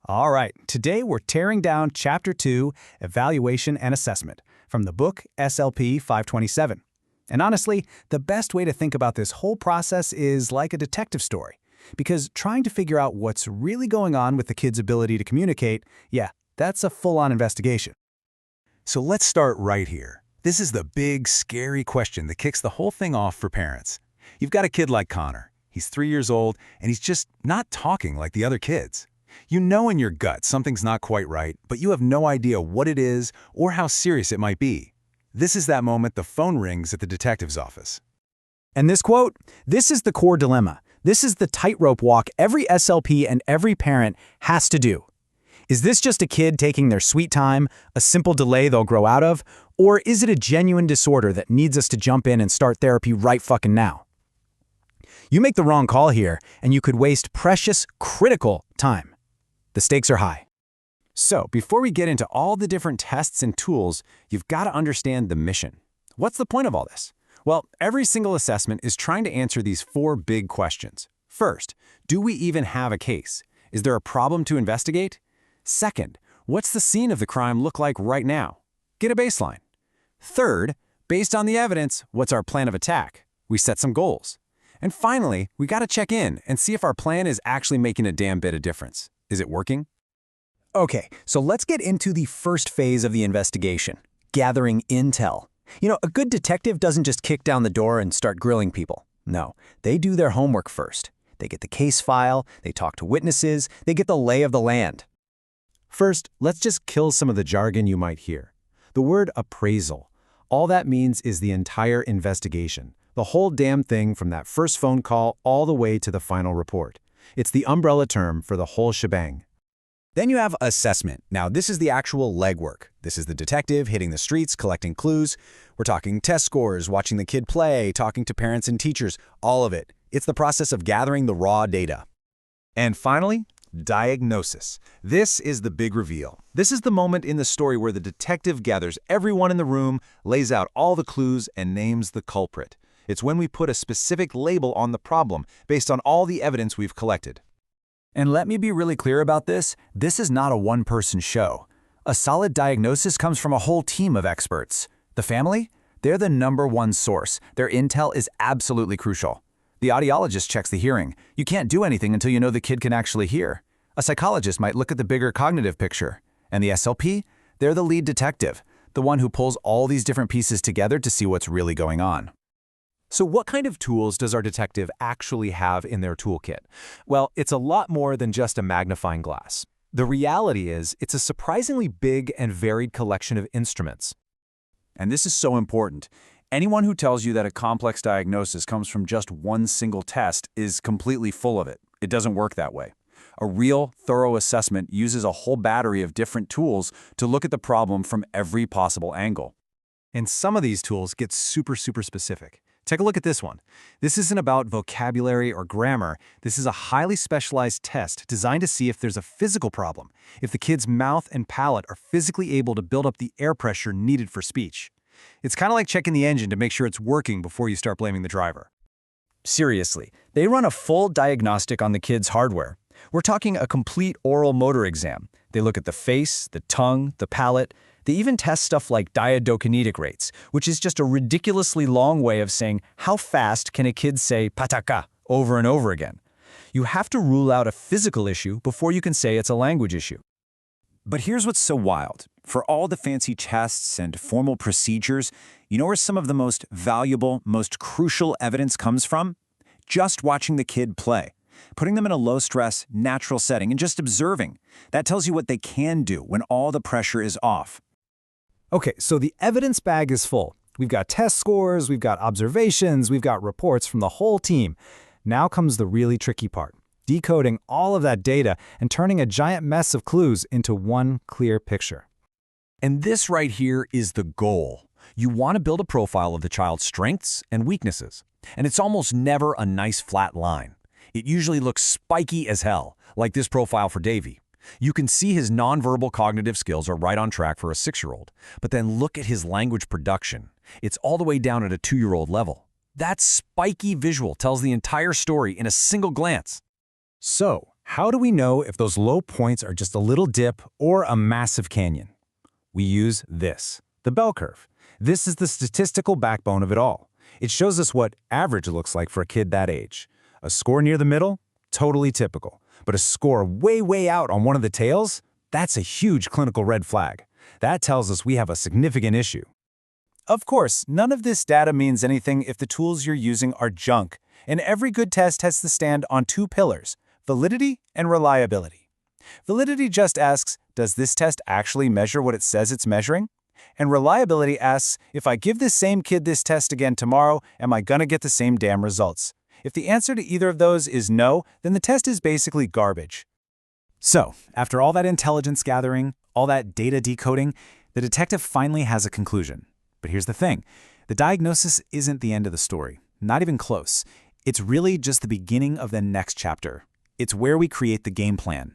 All right, today we're tearing down Chapter 2, Evaluation and Assessment, from the book SLP 527. And honestly, the best way to think about this whole process is like a detective story, because trying to figure out what's really going on with the kid's ability to communicate, yeah, that's a full-on investigation. So let's start right here. This is the big, scary question that kicks the whole thing off for parents. You've got a kid like Connor. He's 3 years old, and he's just not talking like the other kids. You know in your gut something's not quite right, but you have no idea what it is or how serious it might be. This is that moment the phone rings at the detective's office. And this quote, this is the core dilemma. This is the tightrope walk every SLP and every parent has to do. Is this just a kid taking their sweet time, a simple delay they'll grow out of, or is it a genuine disorder that needs us to jump in and start therapy right fucking now? You make the wrong call here, and you could waste precious, critical time. The stakes are high. So, before we get into all the different tests and tools, you've got to understand the mission. What's the point of all this? Well, every single assessment is trying to answer these 4 big questions. First, do we even have a case? Is there a problem to investigate? Second, what's the scene of the crime look like right now? Get a baseline. Third, based on the evidence, what's our plan of attack? We set some goals. And finally, we got to check in and see if our plan is actually making a damn bit of difference. Is it working? Okay, so let's get into the first phase of the investigation, gathering intel. You know, a good detective doesn't just kick down the door and start grilling people. No, they do their homework first. They get the case file, they talk to witnesses, they get the lay of the land. First, let's just kill some of the jargon you might hear. The word appraisal. All that means is the entire investigation, the whole damn thing from that first phone call all the way to the final report. It's the umbrella term for the whole shebang. Then you have assessment. Now, this is the actual legwork. This is the detective hitting the streets, collecting clues. We're talking test scores, watching the kid play, talking to parents and teachers, all of it. It's the process of gathering the raw data. And finally, diagnosis. This is the big reveal. This is the moment in the story where the detective gathers everyone in the room, lays out all the clues, and names the culprit. It's when we put a specific label on the problem based on all the evidence we've collected. And let me be really clear about this. This is not a one-person show. A solid diagnosis comes from a whole team of experts. The family? They're the #1 source. Their intel is absolutely crucial. The audiologist checks the hearing. You can't do anything until you know the kid can actually hear. A psychologist might look at the bigger cognitive picture. And the SLP? They're the lead detective, the one who pulls all these different pieces together to see what's really going on. So what kind of tools does our detective actually have in their toolkit? Well, it's a lot more than just a magnifying glass. The reality is, it's a surprisingly big and varied collection of instruments. And this is so important. Anyone who tells you that a complex diagnosis comes from just one single test is completely full of it. It doesn't work that way. A real, thorough assessment uses a whole battery of different tools to look at the problem from every possible angle. And some of these tools get super specific. Take a look at this one. This isn't about vocabulary or grammar. This is a highly specialized test designed to see if there's a physical problem, if the kid's mouth and palate are physically able to build up the air pressure needed for speech. It's kind of like checking the engine to make sure it's working before you start blaming the driver. Seriously, they run a full diagnostic on the kid's hardware. We're talking a complete oral motor exam. They look at the face, the tongue, the palate. They even test stuff like diadokinetic rates, which is just a ridiculously long way of saying how fast can a kid say pataka over and over again. You have to rule out a physical issue before you can say it's a language issue. But here's what's so wild. For all the fancy tests and formal procedures, you know where some of the most valuable, most crucial evidence comes from? Just watching the kid play. Putting them in a low-stress, natural setting and just observing. That tells you what they can do when all the pressure is off. Okay, so the evidence bag is full. We've got test scores, we've got observations, we've got reports from the whole team. Now comes the really tricky part, decoding all of that data and turning a giant mess of clues into one clear picture. And this right here is the goal. You want to build a profile of the child's strengths and weaknesses. And it's almost never a nice flat line. It usually looks spiky as hell, like this profile for Davey. You can see his nonverbal cognitive skills are right on track for a 6-year-old, but then look at his language production. It's all the way down at a 2-year-old level. That spiky visual tells the entire story in a single glance. So, How do we know if those low points are just a little dip or a massive canyon? We use this, the bell curve. This is the statistical backbone of it all. It shows us what average looks like for a kid that age. A score near the middle? Totally typical. But a score way out on one of the tails? That's a huge clinical red flag. That tells us we have a significant issue. Of course, none of this data means anything if the tools you're using are junk, and every good test has to stand on two pillars: validity and reliability. Validity just asks, does this test actually measure what it says it's measuring? And reliability asks, if I give this same kid this test again tomorrow, am I gonna get the same damn results? If the answer to either of those is no, then the test is basically garbage. So, after all that intelligence gathering, all that data decoding, the detective finally has a conclusion. But here's the thing, the diagnosis isn't the end of the story, not even close. It's really just the beginning of the next chapter. It's where we create the game plan.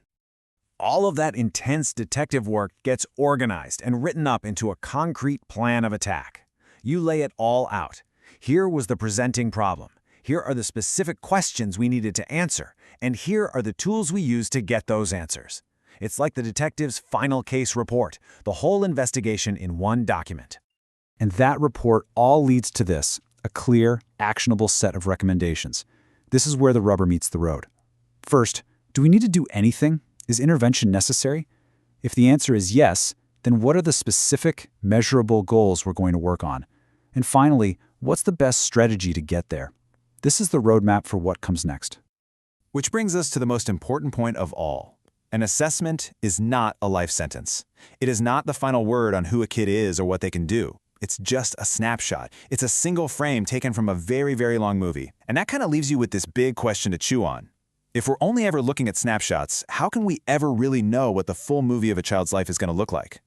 All of that intense detective work gets organized and written up into a concrete plan of attack. You lay it all out. Here was the presenting problem. Here are the specific questions we needed to answer, and here are the tools we used to get those answers. It's like the detective's final case report, the whole investigation in one document. And that report all leads to this, a clear, actionable set of recommendations. This is where the rubber meets the road. First, do we need to do anything? Is intervention necessary? If the answer is yes, then what are the specific, measurable goals we're going to work on? And finally, what's the best strategy to get there? This is the roadmap for what comes next. Which brings us to the most important point of all. An assessment is not a life sentence. It is not the final word on who a kid is or what they can do. It's just a snapshot. It's a single frame taken from a very long movie. And that kind of leaves you with this big question to chew on. If we're only ever looking at snapshots, how can we ever really know what the full movie of a child's life is going to look like?